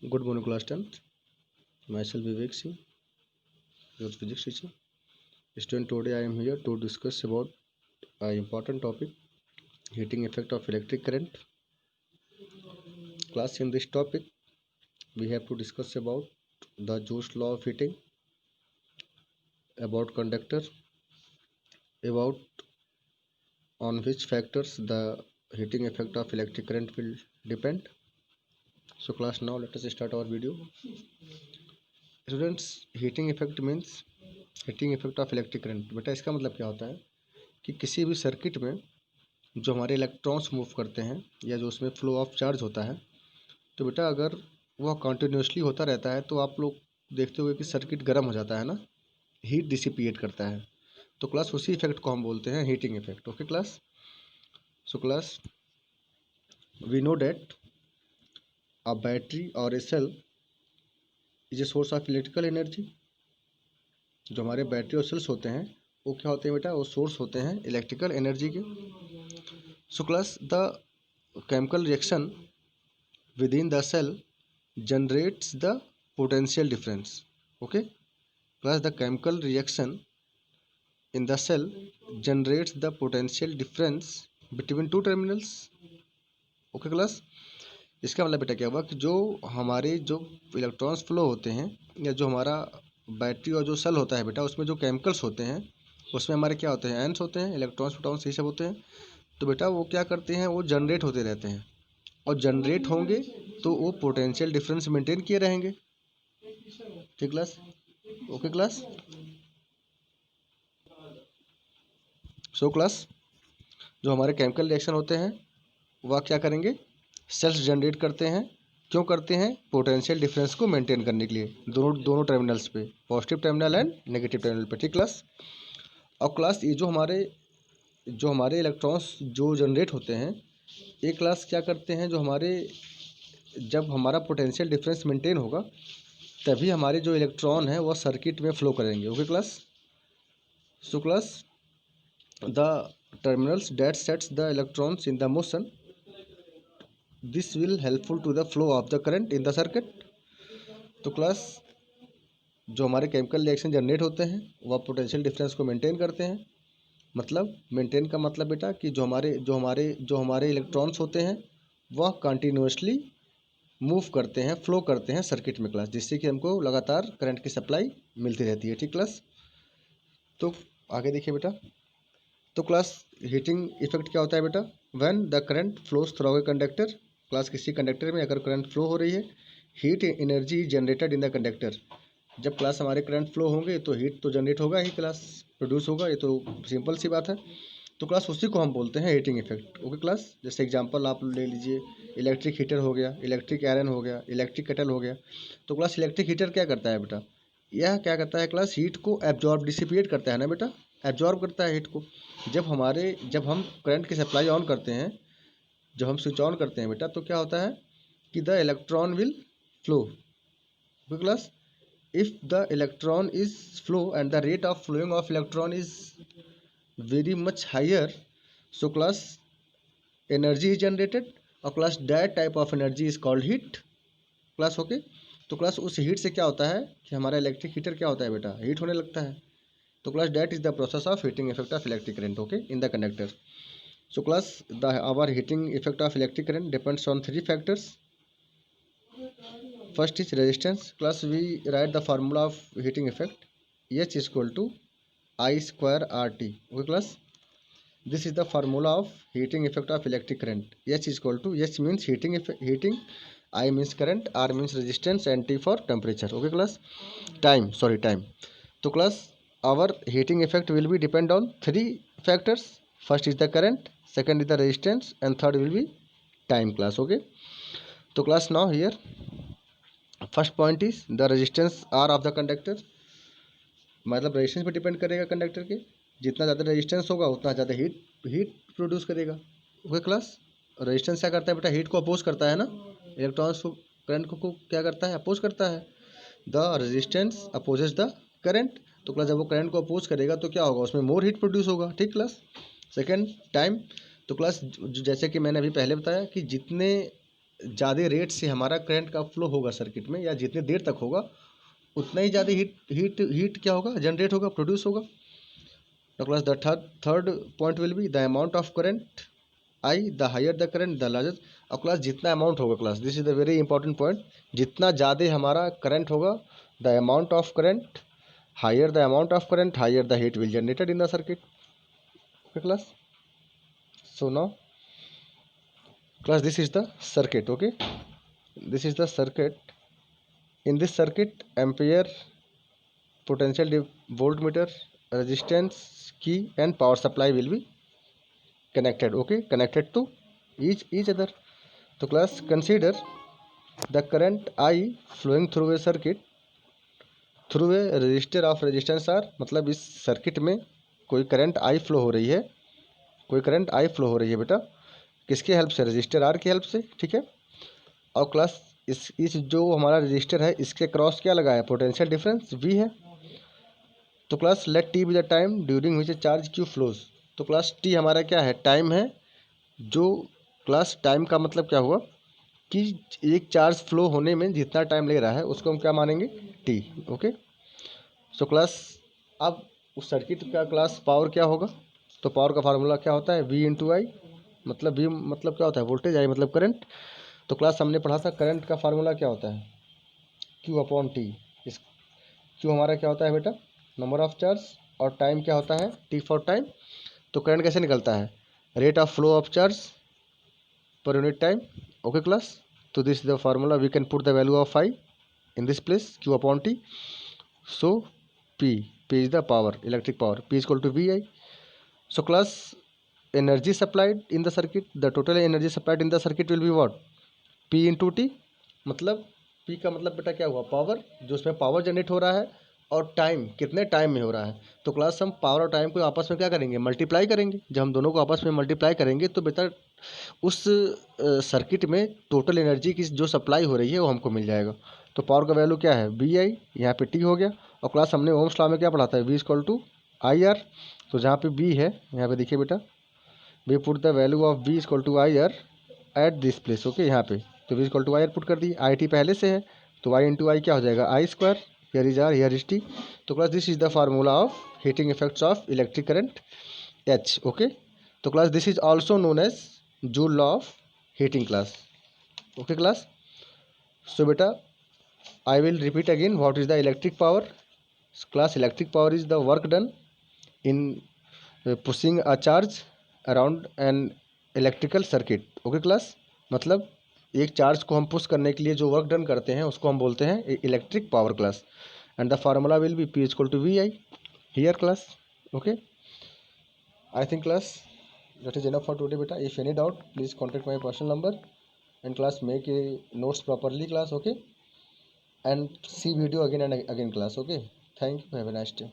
Good morning, class 10th. Myself Vivek Singh, your physics teacher. Student, today I am here to discuss about an important topic, heating effect of electric current. Class, in this topic, we have to discuss about the Joule's law of heating, about conductor, about on which factors the heating effect of electric current will depend. So, class, now let us start our video. Students, heating effect means heating effect of electric current. बेटा इसका मतलब क्या होता है कि किसी भी circuit में जो हमारे इलेक्ट्रॉन्स मूव करते हैं या जो उसमें फ्लो ऑफ चार्ज होता है, तो बेटा अगर वह कंटिन्यूसली होता रहता है तो आप लोग देखते होंगे कि सर्किट गर्म हो जाता है ना, हीट डिसिपिएट करता है। तो क्लास उसी इफेक्ट को हम बोलते हैं heating effect. Okay class, so class we know that a battery और a cell is a source of electrical energy. जो हमारे बैटरी और सेल्स होते हैं वो क्या होते हैं बेटा, वो सोर्स होते हैं इलेक्ट्रिकल एनर्जी के। So class the chemical reaction with in the cell generates the potential difference. Okay class, the chemical reaction in the cell generates the potential difference between two terminals. Okay class, इसका मतलब बेटा क्या हुआ कि जो हमारे जो इलेक्ट्रॉन्स फ्लो होते हैं या जो हमारा बैटरी और जो सेल होता है बेटा, उसमें जो केमिकल्स होते हैं उसमें हमारे क्या होते हैं, आयंस होते हैं, इलेक्ट्रॉन्स प्रोटॉन्स यही सब होते हैं। तो बेटा वो क्या करते हैं, वो जनरेट होते रहते हैं और जनरेट होंगे तो वो पोटेंशियल डिफरेंस मेंटेन किए रहेंगे। ठीक class, okay class. So class जो हमारे केमिकल रिएक्शन होते हैं वह क्या करेंगे, सेल्स जनरेट करते हैं। क्यों करते हैं, पोटेंशियल डिफरेंस को मेंटेन करने के लिए दोनों टर्मिनल्स पे, positive terminal and negative terminal पे। ठीक क्लास, और क्लास ये जो हमारे इलेक्ट्रॉन्स जो जनरेट होते हैं, ये क्लास क्या करते हैं, जब हमारा पोटेंशियल डिफरेंस मेंटेन होगा तभी हमारे जो इलेक्ट्रॉन है वह सर्किट में फ्लो करेंगे। Okay class, so class the terminals that sets the electrons in the motion, this will helpful to the flow of the current in the circuit. तो class जो हमारे केमिकल रिएक्शन जनरेट होते हैं वह potential difference को maintain करते हैं। मतलब मेंटेन का मतलब बेटा कि जो हमारे इलेक्ट्रॉन्स होते हैं वह कंटिन्यूसली मूव करते हैं, फ्लो करते हैं सर्किट में क्लास, जिससे कि हमको लगातार करंट की सप्लाई मिलती रहती है। ठीक क्लास, तो आगे देखिए बेटा। तो क्लास हीटिंग इफेक्ट क्या होता है बेटा, when the current flows through a conductor. Class किसी कंडक्टर में अगर करंट फ्लो हो रही है, heat energy generated in the conductor. जब क्लास हमारे करंट फ्लो होंगे तो हीट तो जनरेट होगा ही, क्लास प्रोड्यूस होगा, ये तो सिंपल सी बात है। तो क्लास उसी को हम बोलते हैं हीटिंग इफेक्ट। ओके क्लास, जैसे एग्जांपल आप ले लीजिए, इलेक्ट्रिक हीटर हो गया, इलेक्ट्रिक आयरन हो गया, इलेक्ट्रिक केटल हो गया। तो क्लास इलेक्ट्रिक हीटर क्या करता है बेटा, यह क्या करता है क्लास, हीट को एब्जॉर्ब डिसिपिएट करता है ना बेटा, एब्जॉर्ब करता है हीट को। जब हम करंट की सप्लाई ऑन करते हैं, जब हम स्विच ऑन करते हैं बेटा, तो क्या होता है कि the electron will flow. Okay class, if the electron is flow and the rate of flowing of electron is very much higher, so class energy is generated, और class that type of energy is called heat class। Okay, तो class उस heat से क्या होता है कि हमारा electric heater क्या होता है बेटा, हीट होने लगता है। तो class that is the process of heating effect of electric current, okay, in the conductor। so class our heating effect of electric current depends on three factors। First is resistance। Class we write the formula of heating effect, H is equal to I square RT। Okay class, this is the formula of heating effect of electric current। H is equal to, H means heating, I means current, R means resistance, and T for temperature। Okay class, time। तो class our heating effect will be depend on three factors। First is the current, second is the resistance, and third will be time class। Okay, तो class now here first point is the resistance R of the conductor. मतलब resistance पे depend करेगा conductor के, जितना ज़्यादा resistance होगा उतना ज़्यादा हीट प्रोड्यूस करेगा। ओके क्लास, रेजिस्टेंस क्या करता है बेटा, हीट को अपोज करता है ना, इलेक्ट्रॉन्स को करंट को क्या करता है, अपोज करता है। The resistance opposes the current. तो क्लास जब वो करंट को अपोज करेगा तो क्या होगा, उसमें मोर हीट प्रोड्यूस होगा। ठीक क्लास, सेकेंड टाइम। तो क्लास जैसे कि मैंने अभी पहले बताया कि जितने ज़्यादा रेट से हमारा करंट का फ्लो होगा सर्किट में, या जितनी देर तक होगा उतना ही ज़्यादा हीट क्या होगा, जनरेट होगा, प्रोड्यूस होगा। तो class the third point will be the amount of current I, the higher the current the largest. अब क्लास जितना अमाउंट होगा, class this is the very important point, जितना ज़्यादा हमारा करंट होगा, the amount of current, higher the amount of current, higher the heat will generated in the circuit. Okay class, so now class this is the circuit. Okay, this is the circuit. In this circuit, ampere, potential voltmeter, resistance key and power supply will be connected. Okay, connected to each other. So class, consider the current I flowing through a circuit through a resistor of resistance R। मतलब इस circuit में कोई current I flow हो रही है, कोई current I flow हो रही है बेटा, किसके हेल्प से, रजिस्टर आर की हेल्प से। ठीक है, और क्लास इस जो हमारा रजिस्टर है इसके क्रॉस क्या लगा है, पोटेंशियल डिफरेंस वी है। तो class let T be the time during which a charge Q flows. तो क्लास टी हमारा क्या है, टाइम है। जो क्लास टाइम का मतलब क्या हुआ कि एक चार्ज फ्लो होने में जितना टाइम ले रहा है उसको हम क्या मानेंगे, टी। ओके, सो क्लास अब उस सर्किट का क्लास पावर क्या होगा, तो पावर का फार्मूला क्या होता है, वी इंटू आई। मतलब वी मतलब क्या होता है, वोल्टेज, आई मतलब करंट। तो क्लास हमने पढ़ा था करंट का फार्मूला क्या होता है, क्यू अपॉन टी। इस क्यू हमारा क्या होता है बेटा, नंबर ऑफ चार्ज, और टाइम क्या होता है, टी फॉर टाइम। तो करंट कैसे निकलता है, rate of flow of charge per unit time. Okay class, तो this is the formula, we can put the value of I in this place, Q upon T. So P is the power, electric power, P is equal to VI. So class, energy supplied in the circuit, the total energy supplied in the circuit will be what, P into T। मतलब P का मतलब बेटा क्या हुआ, power, जो उसमें power generate हो रहा है, और टाइम कितने टाइम में हो रहा है। तो क्लास हम पावर और टाइम को आपस में क्या करेंगे, मल्टीप्लाई करेंगे। जब हम दोनों को आपस में मल्टीप्लाई करेंगे तो बेटा उस सर्किट में टोटल एनर्जी की जो सप्लाई हो रही है वो हमको मिल जाएगा। तो पावर का वैल्यू क्या है, वी आई, यहाँ पे टी हो गया। और क्लास हमने ओम्स लॉ में क्या पढ़ा था, V equal to I R. तो जहाँ पे बी है, यहाँ पे देखिए बेटा, we put the value of V equal to I R at this place. Okay, यहाँ पे तो V equal to I R put कर दी, आई टी पहले से है, तो वाई इंटू आई क्या हो जाएगा, I square, here is R, here is T. तो class this is the formula of heating effects of electric current H. Okay, तो class this is also known as Joule law of heating class. Okay class, so बेटा I will repeat again what is the electric power. Class, electric power is the work done in pushing a charge around an electrical circuit. Okay class, मतलब एक charge को हम push करने के लिए जो work done करते हैं उसको हम बोलते हैं electric power class. And the formula will be P equal to V I here class. Okay, I think class that is enough for today beta. If any doubt please contact my personal number, and class make a notes properly class. Okay, and see video again and again class. Okay, thank you, have a nice day.